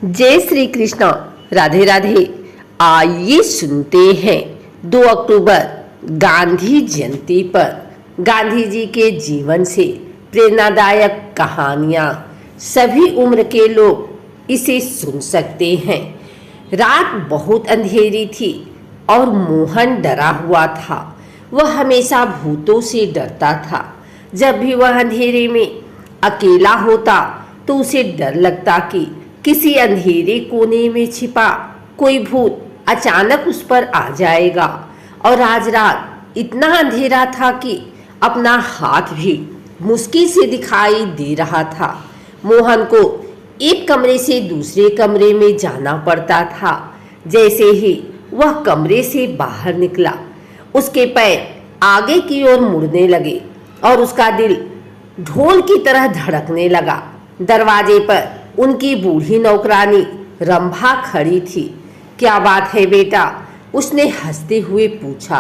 जय श्री कृष्ण। राधे राधे। आइए सुनते हैं 2 अक्टूबर गांधी जयंती पर गांधी जी के जीवन से प्रेरणादायक कहानियां। सभी उम्र के लोग इसे सुन सकते हैं। रात बहुत अंधेरी थी और मोहन डरा हुआ था। वह हमेशा भूतों से डरता था। जब भी वह अंधेरे में अकेला होता तो उसे डर लगता कि किसी अंधेरे कोने में छिपा कोई भूत अचानक उस पर आ जाएगा। और आज रात इतना अंधेरा था कि अपना हाथ भी मुश्किल से दिखाई दे रहा था। मोहन को एक कमरे से दूसरे कमरे में जाना पड़ता था। जैसे ही वह कमरे से बाहर निकला, उसके पैर आगे की ओर मुड़ने लगे और उसका दिल ढोल की तरह धड़कने लगा। दरवाजे पर उनकी बूढ़ी नौकरानी रंभा खड़ी थी। क्या बात है बेटा? उसने हंसते हुए पूछा।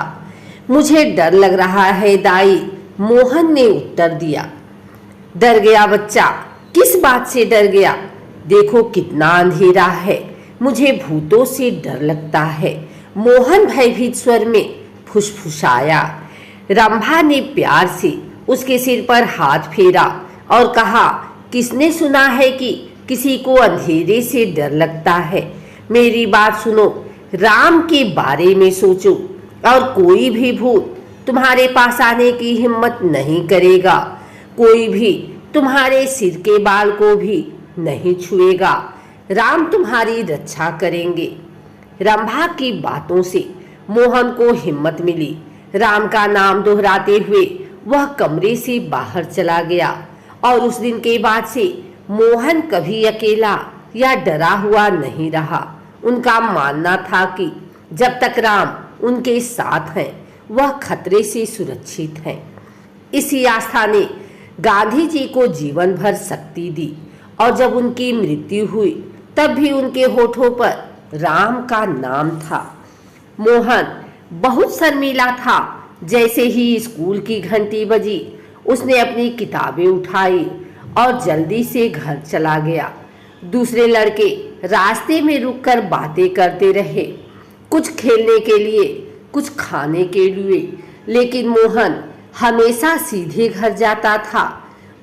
मुझे डर लग रहा है दाई, मोहन ने उत्तर दिया। डर गया बच्चा? किस बात से डर गया? देखो कितना अंधेरा है, मुझे भूतों से डर लगता है, मोहन भयभीत स्वर में फुसफुसाया। रंभा ने प्यार से उसके सिर पर हाथ फेरा और कहा, किसने सुना है कि किसी को अंधेरे से डर लगता है? मेरी बात सुनो, राम के बारे में सोचो और कोई भी भूत तुम्हारे पास आने की हिम्मत नहीं करेगा। कोई भी तुम्हारे सिर के बाल को भी नहीं छुएगा। राम तुम्हारी रक्षा करेंगे। रंभा की बातों से मोहन को हिम्मत मिली। राम का नाम दोहराते हुए वह कमरे से बाहर चला गया और उस दिन के बाद से मोहन कभी अकेला या डरा हुआ नहीं रहा। उनका मानना था कि जब तक राम उनके साथ हैं, वह खतरे से सुरक्षित हैं। इसी आस्था ने गांधी जी को जीवन भर शक्ति दी और जब उनकी मृत्यु हुई तब भी उनके होठों पर राम का नाम था। मोहन बहुत शर्मीला था। जैसे ही स्कूल की घंटी बजी, उसने अपनी किताबें उठाई और जल्दी से घर चला गया। दूसरे लड़के रास्ते में रुककर बातें करते रहे, कुछ खेलने के लिए, कुछ खाने के लिए, लेकिन मोहन हमेशा सीधे घर जाता था।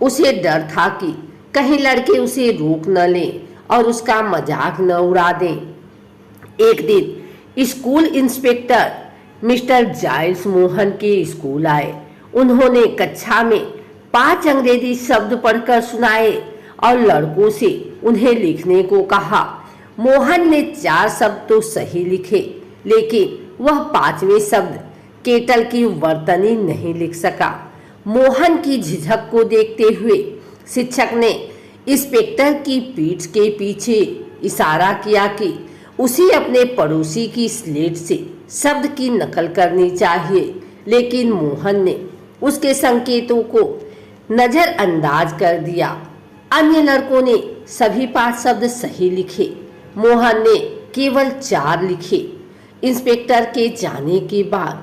उसे डर था कि कहीं लड़के उसे रोक न लें और उसका मजाक न उड़ा दें। एक दिन school inspector mister Giles Mohan के स्कूल आए। उन्होंने कक्षा में 5 अंग्रेजी शब्द पढ़कर सुनाए और लड़कों से उन्हें लिखने को कहा। मोहन ने 4 शब्द तो सही लिखे, लेकिन वह 5वें शब्द केटल की वर्तनी नहीं लिख सका। मोहन की झिझक को देखते हुए शिक्षक ने इंस्पेक्टर की पीठ के पीछे इशारा किया कि उसे अपने पड़ोसी की स्लेट से शब्द की नकल करनी चाहिए, लेकिन मोहन ने उसके संकेतों को नजरअंदाज कर दिया। अन्य लड़कों ने सभी 5 शब्द सही लिखे, मोहन ने केवल 4 लिखे। इंस्पेक्टर के जाने के बाद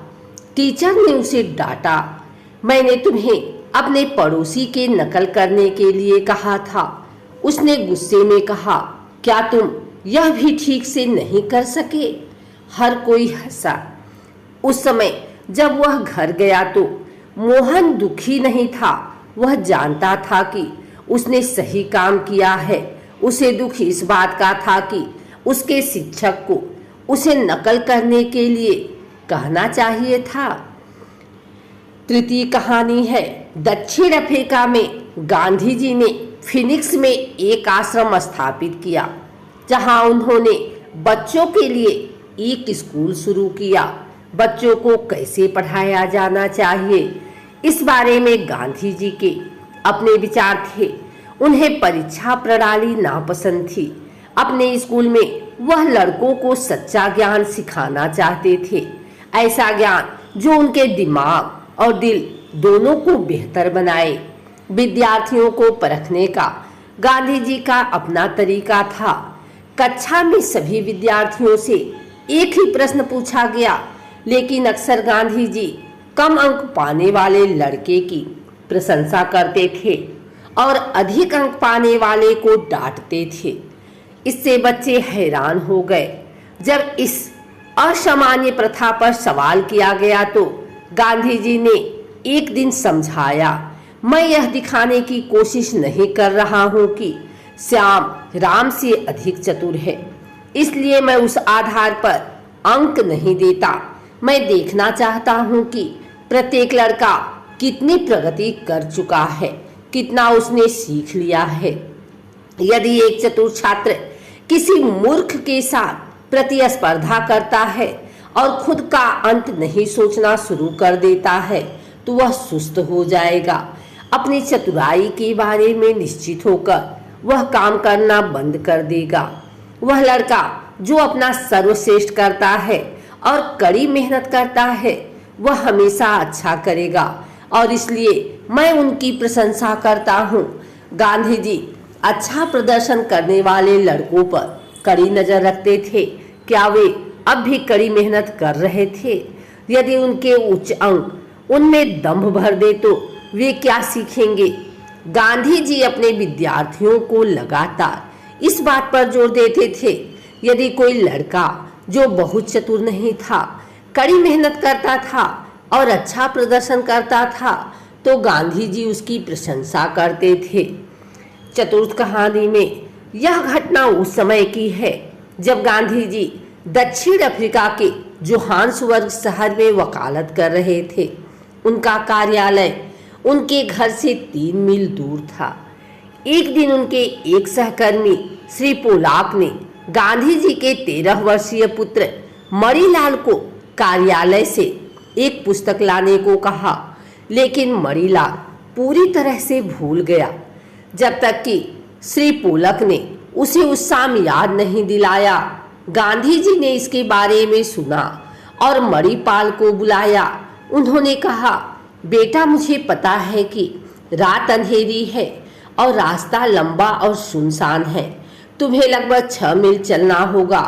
टीचर ने उसे डांटा। मैंने तुम्हें अपने पड़ोसी के नकल करने के लिए कहा था। उसने गुस्से में कहा, क्या तुम यह भी ठीक से नहीं कर सके? हर कोई हंसा। उस समय जब वह घर गया तो मोहन दुखी नहीं था। वह जानता था कि उसने सही काम किया है। उसे दुख इस बात का था कि उसके शिक्षक को उसे नकल करने के लिए कहना चाहिए था। तृतीय कहानी है, दक्षिण अफ्रीका में गांधी जी ने फिनिक्स में एक आश्रम स्थापित किया, जहां उन्होंने बच्चों के लिए एक स्कूल शुरू किया। बच्चों को कैसे पढ़ाया जाना चाहिए, इस बारे में गांधी जी के अपने विचार थे। उन्हें परीक्षा प्रणाली नापसंद थी। अपने स्कूल में वह लड़कों को सच्चा ज्ञान सिखाना चाहते थे, ऐसा ज्ञान जो उनके दिमाग और दिल दोनों को बेहतर बनाए। विद्यार्थियों को परखने का गांधी जी का अपना तरीका था। कक्षा में सभी विद्यार्थियों से एक ही प्रश्न पूछा गया, लेकिन अक्सर गांधी जी कम अंक पाने वाले लड़के की प्रशंसा करते थे और अधिक अंक पाने वाले को डांटते थे। इससे बच्चे हैरान हो गए। जब इस असामान्य प्रथा पर सवाल किया गया तो गांधी जी ने एक दिन समझाया, मैं यह दिखाने की कोशिश नहीं कर रहा हूं कि श्याम राम से अधिक चतुर है, इसलिए मैं उस आधार पर अंक नहीं देता। मैं देखना चाहता हूं कि प्रत्येक लड़का कितनी प्रगति कर चुका है, कितना उसने सीख लिया है। यदि एक चतुर छात्र किसी मूर्ख के साथ प्रतिस्पर्धा करता है और खुद का अंत नहीं सोचना शुरू कर देता है तो वह सुस्त हो जाएगा। अपनी चतुराई के बारे में निश्चित होकर वह काम करना बंद कर देगा। वह लड़का जो अपना सर्वश्रेष्ठ करता है और कड़ी मेहनत करता है वह हमेशा अच्छा करेगा और इसलिए मैं उनकी प्रशंसा करता हूँ। गांधी जी अच्छा प्रदर्शन करने वाले लड़कों पर कड़ी नजर रखते थे। क्या वे अब भी कड़ी मेहनत कर रहे थे? यदि उनके उच्च अंक उनमें दम्भ भर दे तो वे क्या सीखेंगे? गांधी जी अपने विद्यार्थियों को लगातार इस बात पर जोर देते थे, यदि कोई लड़का जो बहुत चतुर नहीं था, कड़ी मेहनत करता था और अच्छा प्रदर्शन करता था तो गांधी जी उसकी प्रशंसा करते थे। चतुर्थ कहानी में यह घटना उस समय की है जब गांधी जी दक्षिण अफ्रीका के जोहान्सबर्ग शहर में वकालत कर रहे थे। उनका कार्यालय उनके घर से 3 मील दूर था। एक दिन उनके एक सहकर्मी श्री पोलाक ने गांधी जी के 13 वर्षीय पुत्र मणिलाल को कार्यालय से एक पुस्तक लाने को कहा, लेकिन मणिलाल पूरी तरह से भूल गया जब तक कि श्री पोलक ने उसे उस शाम याद नहीं दिलाया। गांधी जी ने इसके बारे में सुना और मणिपाल को बुलाया। उन्होंने कहा, बेटा मुझे पता है कि रात अंधेरी है और रास्ता लंबा और सुनसान है, तुम्हें लगभग 6 मील चलना होगा,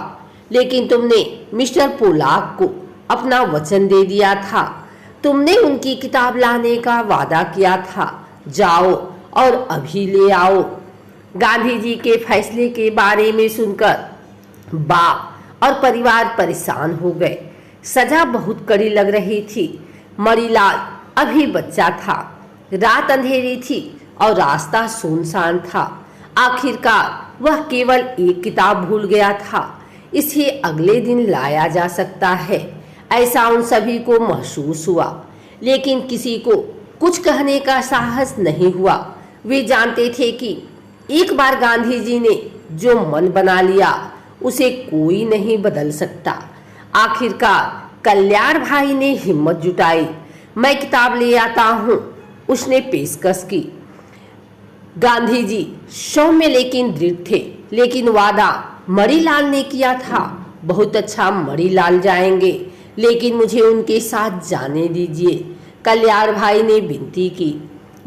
लेकिन तुमने मिस्टर पोलाक को अपना वचन दे दिया था, तुमने उनकी किताब लाने का वादा किया था, जाओ और अभी ले आओ। गांधी जी के फैसले के बारे में सुनकर बाप और परिवार परेशान हो गए। सजा बहुत कड़ी लग रही थी। मणिलाल अभी बच्चा था, रात अंधेरी थी और रास्ता सुनसान था। आखिरकार वह केवल एक किताब भूल गया था, इसे अगले दिन लाया जा सकता है, ऐसा उन सभी को महसूस हुआ, लेकिन किसी को कुछ कहने का साहस नहीं हुआ। वे जानते थे कि एक बार गांधी जी ने जो मन बना लिया उसे कोई नहीं बदल सकता। आखिरकार कल्याण भाई ने हिम्मत जुटाई। मैं किताब ले आता हूँ, उसने पेशकश की। गांधी जी सौम्य लेकिन दृढ़ थे, लेकिन वादा मणिलाल ने किया था, बहुत अच्छा मणिलाल जाएंगे, लेकिन मुझे उनके साथ जाने दीजिए। कल्याण भाई ने विनती की।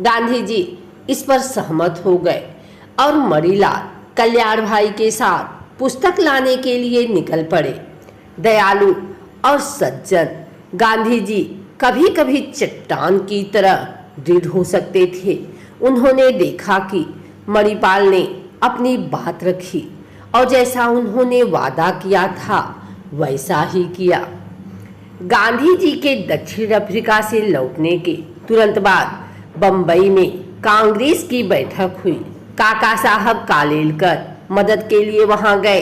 गांधी जी इस पर सहमत हो गए और मणिलाल कल्याण भाई के साथ पुस्तक लाने के लिए निकल पड़े। दयालु और सज्जन गांधी जी कभी कभी चट्टान की तरह दृढ़ हो सकते थे। उन्होंने देखा कि मणिपाल ने अपनी बात रखी और जैसा उन्होंने वादा किया था वैसा ही किया। गांधी जी के दक्षिण अफ्रीका से लौटने के तुरंत बाद बंबई में कांग्रेस की बैठक हुई। काका साहब कालेलकर मदद के लिए वहां गए।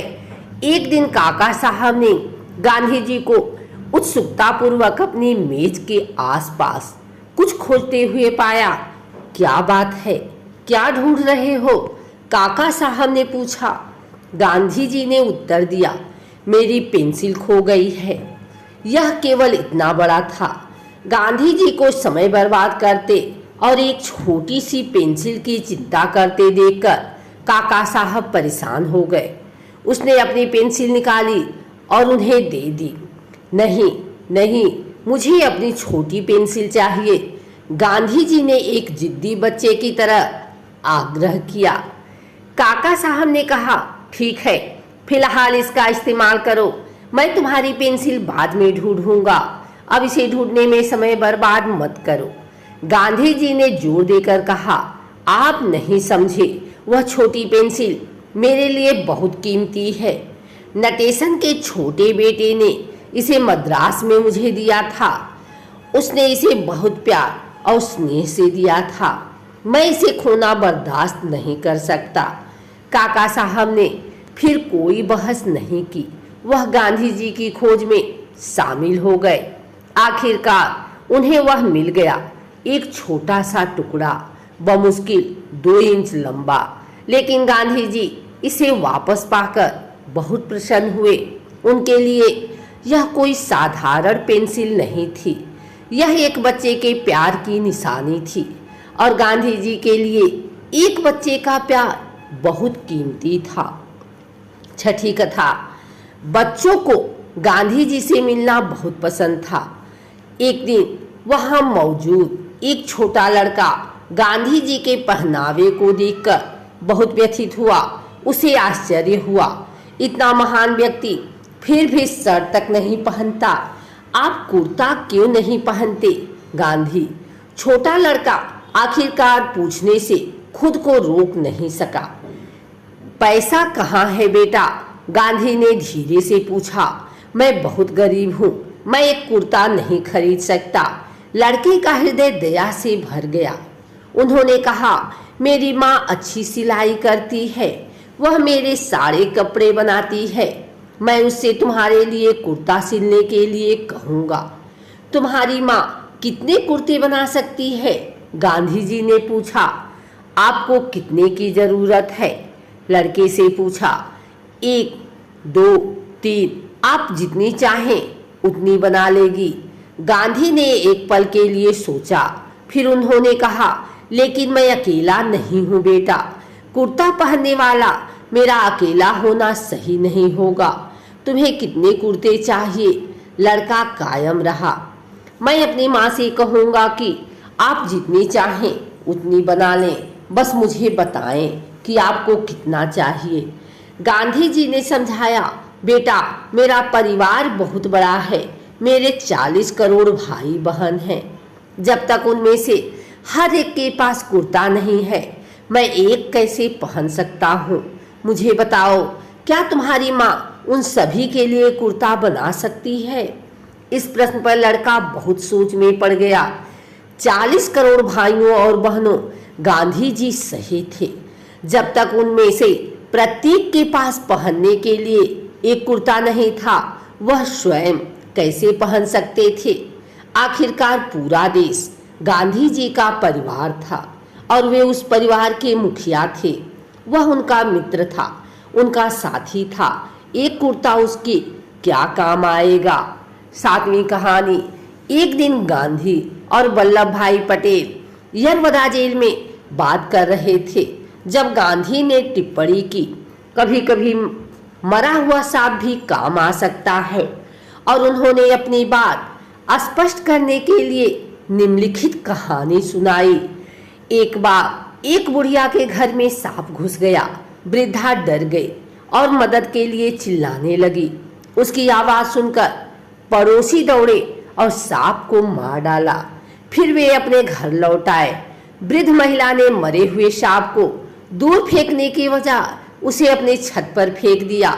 एक दिन काका साहब ने गांधी जी को उत्सुकतापूर्वक अपनी मेज के आसपास कुछ खोजते हुए पाया। क्या बात है, क्या ढूंढ रहे हो? काका साहब ने पूछा। गांधी जी ने उत्तर दिया, मेरी पेंसिल खो गई है। यह केवल इतना बड़ा था। गांधी जी को समय बर्बाद करते और एक छोटी सी पेंसिल की चिंता करते देखकर काका साहब परेशान हो गए। उसने अपनी पेंसिल निकाली और उन्हें दे दी। नहीं नहीं, मुझे अपनी छोटी पेंसिल चाहिए, गांधी जी ने एक जिद्दी बच्चे की तरह आग्रह किया। काका साहब ने कहा, ठीक है, फिलहाल इसका इस्तेमाल करो, मैं तुम्हारी पेंसिल बाद में ढूंढूंगा, अब इसे ढूंढने में समय बर्बाद मत करो। गांधी जी ने जोर देकर कहा, आप नहीं समझे, वह छोटी पेंसिल मेरे लिए बहुत कीमती है। नटेशन के छोटे बेटे ने इसे मद्रास में मुझे दिया था। उसने इसे बहुत प्यार और स्नेह से दिया था। मैं इसे खोना बर्दाश्त नहीं कर सकता। काका साहब ने फिर कोई बहस नहीं की। वह गांधी जी की खोज में शामिल हो गए। आखिरकार उन्हें वह मिल गया, एक छोटा सा टुकड़ा, बमुश्किल 2 इंच लंबा। लेकिन गांधी जी इसे वापस पाकर बहुत प्रसन्न हुए। उनके लिए यह कोई साधारण पेंसिल नहीं थी, यह एक बच्चे के प्यार की निशानी थी। और गांधी जी के लिए एक बच्चे का प्यार बहुत कीमती था। छठी कथा। बच्चों को गांधी जी से मिलना बहुत पसंद था। एक दिन वहां मौजूद एक छोटा लड़का गांधी जी के पहनावे को देखकर बहुत व्यथित हुआ। उसे आश्चर्य हुआ, इतना महान व्यक्ति फिर भी सर तक नहीं पहनता। आप कुर्ता क्यों नहीं पहनते गांधी? छोटा लड़का आखिरकार पूछने से खुद को रोक नहीं सका। पैसा कहाँ है बेटा? गांधी ने धीरे से पूछा। मैं बहुत गरीब हूँ, मैं एक कुर्ता नहीं खरीद सकता। लड़के का हृदय दया से भर गया। उन्होंने कहा, मेरी माँ अच्छी सिलाई करती है, वह मेरे सारे कपड़े बनाती है। मैं उससे तुम्हारे लिए कुर्ता सिलने के लिए कहूँगा। तुम्हारी माँ कितने कुर्ते बना सकती है? गांधी जी ने पूछा। आपको कितने की जरूरत है? लड़के से पूछा। 1, 2, 3, आप जितनी चाहें उतनी बना लेगी। गांधी ने एक पल के लिए सोचा, फिर उन्होंने कहा, लेकिन मैं अकेला नहीं हूँ बेटा। कुर्ता पहनने वाला मेरा अकेला होना सही नहीं होगा। तुम्हें कितने कुर्ते चाहिए? लड़का कायम रहा। मैं अपनी माँ से कहूँगा कि आप जितनी चाहें उतनी बना लें, बस मुझे बताएं कि आपको कितना चाहिए। गांधी जी ने समझाया, बेटा मेरा परिवार बहुत बड़ा है, मेरे 40 करोड़ भाई बहन हैं। जब तक उनमें से हर एक के पास कुर्ता नहीं है, मैं एक कैसे पहन सकता हूँ? मुझे बताओ, क्या तुम्हारी माँ उन सभी के लिए कुर्ता बना सकती है? इस प्रश्न पर लड़का बहुत सोच में पड़ गया। 40 करोड़ भाइयों और बहनों, गांधी जी सही थे। जब तक उनमें से प्रत्येक के पास पहनने के लिए एक कुर्ता नहीं था, वह स्वयं कैसे पहन सकते थे? आखिरकार पूरा देश गांधी जी का परिवार था और वे उस परिवार के मुखिया थे। वह उनका मित्र था, उनका साथी था। एक कुर्ता उसके क्या काम आएगा? 7वीं कहानी। एक दिन गांधी और वल्लभ भाई पटेल यरवदा जेल में बात कर रहे थे। जब गांधी ने टिप्पणी की, कभी कभी मरा हुआ सांप भी काम आ सकता है, और उन्होंने अपनी बात स्पष्ट करने के लिए निम्नलिखित कहानी सुनाई। एक बार एक बुढ़िया के घर में सांप घुस गया। वृद्धा डर गई और मदद के लिए चिल्लाने लगी। उसकी आवाज सुनकर पड़ोसी दौड़े और सांप को मार डाला। फिर वे अपने घर लौट आए। वृद्ध महिला ने मरे हुए सांप को दूर फेंकने की बजाय उसे अपने छत पर फेंक दिया।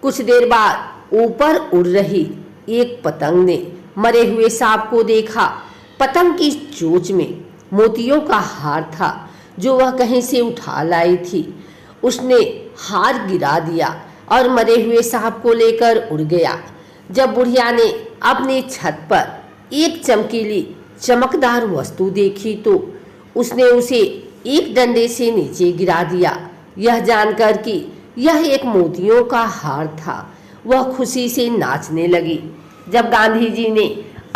कुछ देर बाद ऊपर उड़ रही एक पतंग ने मरे हुए सांप को देखा। पतंग की चोंच में मोतियों का हार था जो वह कहीं से उठा लाई थी। उसने हार गिरा दिया और मरे हुए सांप को लेकर उड़ गया। जब बुढ़िया ने अपनी छत पर एक चमकीली चमकदार वस्तु देखी तो उसने उसे एक डंडे से नीचे गिरा दिया। यह जानकर कि यह एक मोतियों का हार था, वह खुशी से नाचने लगी। जब गांधी जी ने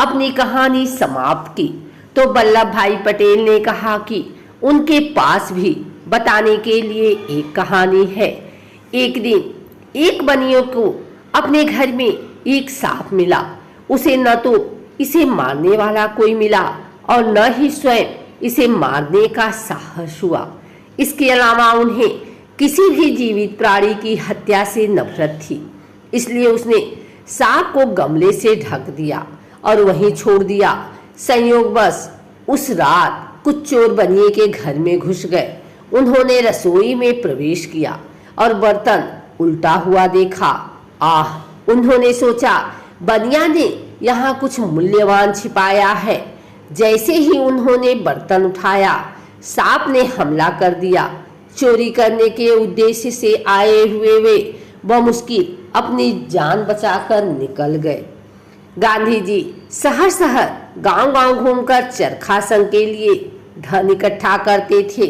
अपनी कहानी समाप्त की तो वल्लभ भाई पटेल ने कहा कि उनके पास भी बताने के लिए एक कहानी है। एक दिन एक बनियों को अपने घर में एक सांप मिला। उसे न तो इसे मारने वाला कोई मिला और न ही स्वयं इसे मारने का साहस हुआ। इसके अलावा उन्हें किसी भी जीवित प्राणी की हत्या से नफरत थी। इसलिए उसने सांप को गमले से ढक दिया और वहीं छोड़ दिया। संयोगवश उस रात कुछ चोर बनिए के घर में घुस गए। उन्होंने रसोई में प्रवेश किया और बर्तन उल्टा हुआ देखा। आह, उन्होंने सोचा, बनिया ने यहाँ कुछ मूल्यवान छिपाया है। जैसे ही उन्होंने बर्तन उठाया, सांप ने हमला कर दिया। चोरी करने के उद्देश्य से आए हुए वे बमुश्किल अपनी जान बचाकर निकल गए। गांधी जी शहर शहर गांव-गांव घूमकर चरखा संघ के लिए धन इकट्ठा करते थे।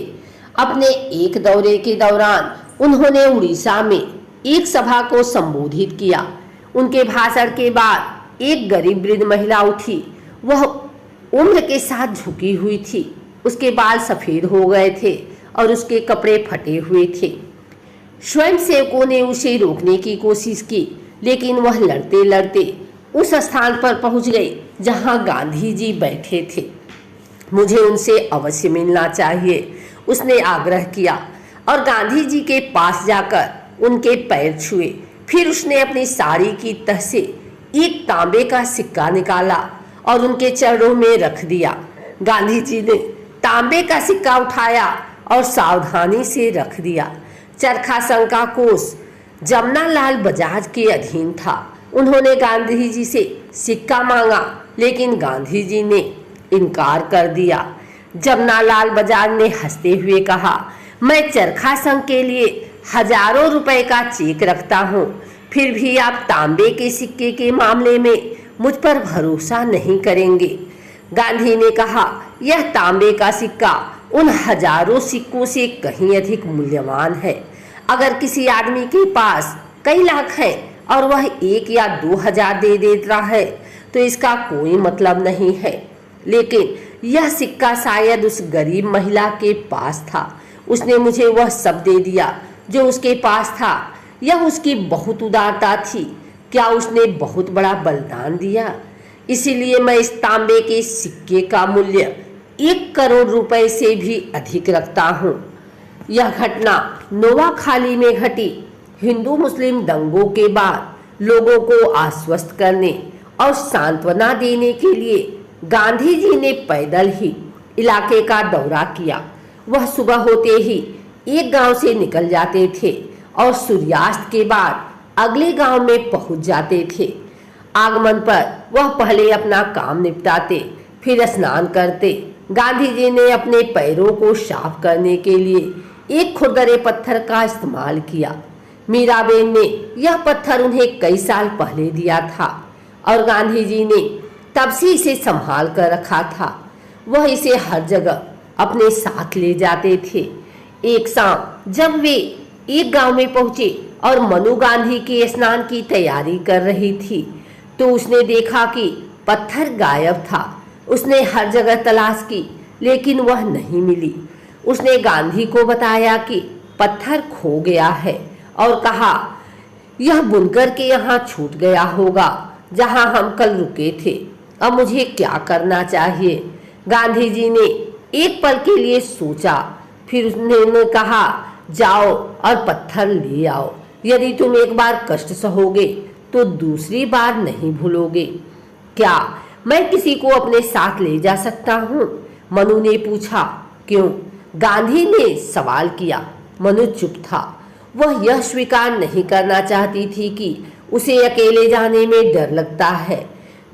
अपने एक दौरे के दौरान उन्होंने उड़ीसा में एक सभा को संबोधित किया। उनके भाषण के बाद एक गरीब वृद्ध महिला उठी। वह उम्र के साथ झुकी हुई थी। उसके बाल सफेद हो गए थे और उसके कपड़े फटे हुए थे। स्वयंसेवकों ने उसे रोकने की कोशिश की, लेकिन वह लड़ते लड़ते उस स्थान पर पहुंच गई जहां गांधी जी बैठे थे। मुझे उनसे अवश्य मिलना चाहिए, उसने आग्रह किया और गांधी जी के पास जाकर उनके पैर छुए। फिर उसने अपनी साड़ी की तह से एक तांबे का सिक्का निकाला और उनके चरणों में रख दिया। गांधी जी ने तांबे का सिक्का उठाया और सावधानी से रख दिया। चरखा संघ का कोष जमनालाल बजाज के अधीन था। उन्होंने गांधी जी से सिक्का मांगा, लेकिन गांधी जी ने इनकार कर दिया। जमनालाल बजाज ने हंसते हुए कहा, मैं चरखा संघ के लिए हजारों रुपए का चेक रखता हूँ, फिर भी आप तांबे के सिक्के के मामले में मुझ पर भरोसा नहीं करेंगे। गांधी ने कहा, यह तांबे का सिक्का उन हजारों सिक्कों से कहीं अधिक मूल्यवान है। अगर किसी आदमी के पास कई लाख है और वह 1 या 2 हजार दे देता है तो इसका कोई मतलब नहीं है, लेकिन यह सिक्का शायद उस गरीब महिला के पास था। उसने मुझे वह सब दे दिया जो उसके पास था। यह उसकी बहुत उदारता थी। क्या उसने बहुत बड़ा बलिदान दिया? इसीलिए मैं इस तांबे के सिक्के का मूल्य 1 करोड़ रुपए से भी अधिक रखता हूँ। यह घटना नोवाखाली में घटी। हिंदू मुस्लिम दंगों के बाद लोगों को आश्वस्त करने और सांत्वना देने के लिए गांधी जी ने पैदल ही इलाके का दौरा किया। वह सुबह होते ही एक गांव से निकल जाते थे और सूर्यास्त के बाद अगले गांव में पहुंच जाते थे। आगमन पर वह पहले अपना काम निपटाते, फिर स्नान करते। गांधी जी ने अपने पैरों को साफ करने के लिए एक खुरदरे पत्थर का इस्तेमाल किया। मीराबेन ने यह पत्थर उन्हें कई साल पहले दिया था और गांधी जी ने तब से इसे संभाल कर रखा था। वह इसे हर जगह अपने साथ ले जाते थे। एक शाम जब वे एक गांव में पहुंचे और मनु गांधी के स्नान की तैयारी कर रही थी तो उसने देखा कि पत्थर गायब था। उसने हर जगह तलाश की, लेकिन वह नहीं मिली। उसने गांधी को बताया कि पत्थर खो गया है और कहा, यह बुनकर के यहाँ छूट गया होगा जहाँ हम कल रुके थे। अब मुझे क्या करना चाहिए? गांधी जी ने एक पल के लिए सोचा, फिर उसने कहा, जाओ और पत्थर ले आओ। यदि तुम एक बार कष्ट सहोगे तो दूसरी बार नहीं भूलोगे। क्या मैं किसी को अपने साथ ले जा सकता हूँ? मनु ने पूछा। क्यों? गांधी ने सवाल किया। मनु चुप था। वह यह स्वीकार नहीं करना चाहती थी कि उसे अकेले जाने में डर लगता है।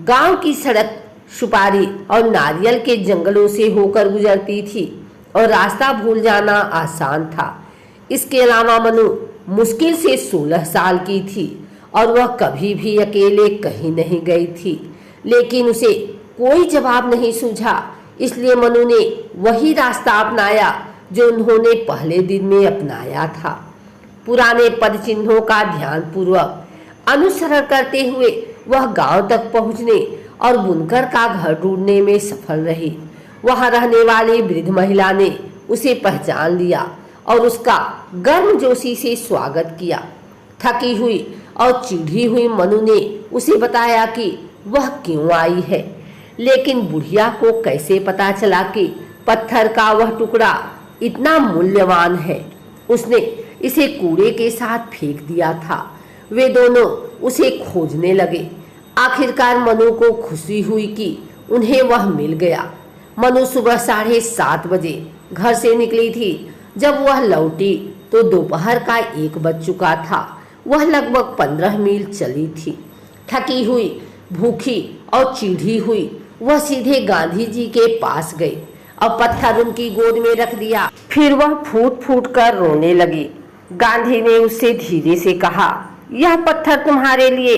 गांव की सड़क सुपारी और नारियल के जंगलों से होकर गुजरती थी और रास्ता भूल जाना आसान था। इसके अलावा मनु मुश्किल से 16 साल की थी और वह कभी भी अकेले कहीं नहीं गई थी, लेकिन उसे कोई जवाब नहीं सूझा। इसलिए मनु ने वही रास्ता अपनाया जो उन्होंने पहले दिन में अपनाया था। पुराने पद चिन्हों का ध्यानपूर्वक अनुसरण करते हुए वह गांव तक पहुंचने और बुनकर का घर ढूंढने में सफल रही। वहां रहने वाली वृद्ध महिला ने उसे पहचान लिया और उसका गर्मजोशी से स्वागत किया। थकी हुई और चिढ़ी हुई मनु ने उसे बताया कि वह क्यों आई है, लेकिन बुढ़िया को कैसे पता चला कि पत्थर का वह टुकड़ा इतना मूल्यवान है। उसने इसे कूड़े के साथ फेंक दिया था। वे दोनों उसे खोजने लगे। आखिरकार मनु को खुशी हुई कि उन्हें वह मिल गया। मनु सुबह 7:30 बजे घर से निकली थी। जब वह लौटी तो दोपहर का 1 बज चुका था। वह लगभग 15 मील चली थी। थकी हुई, भूखी और चिढ़ी हुई वह सीधे गांधी जी के पास गई और पत्थर उनकी गोद में रख दिया। फिर वह फूट फूट कर रोने लगी। गांधी ने उससे धीरे से कहा, यह पत्थर तुम्हारे लिए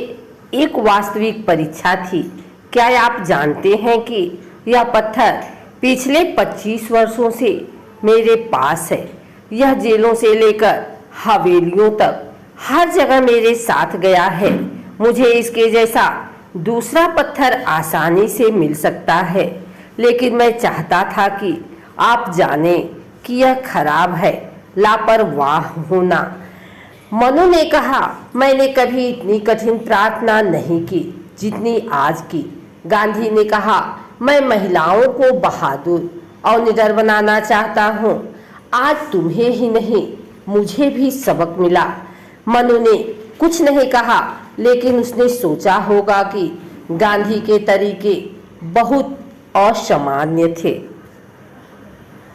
एक वास्तविक परीक्षा थी। क्या आप जानते हैं कि यह पत्थर पिछले 25 वर्षों से मेरे पास है। यह जेलों से लेकर हवेलियों तक हर जगह मेरे साथ गया है। मुझे इसके जैसा दूसरा पत्थर आसानी से मिल सकता है, लेकिन मैं चाहता था कि आप जानें कि यह खराब है, लापरवाह होना। मनु ने कहा, मैंने कभी इतनी कठिन प्रार्थना नहीं की जितनी आज की। गांधी ने कहा, मैं महिलाओं को बहादुर और निडर बनाना चाहता हूँ। आज तुम्हें ही नहीं, मुझे भी सबक मिला। मनु ने कुछ नहीं कहा, लेकिन उसने सोचा होगा कि गांधी के तरीके बहुत असामान्य थे।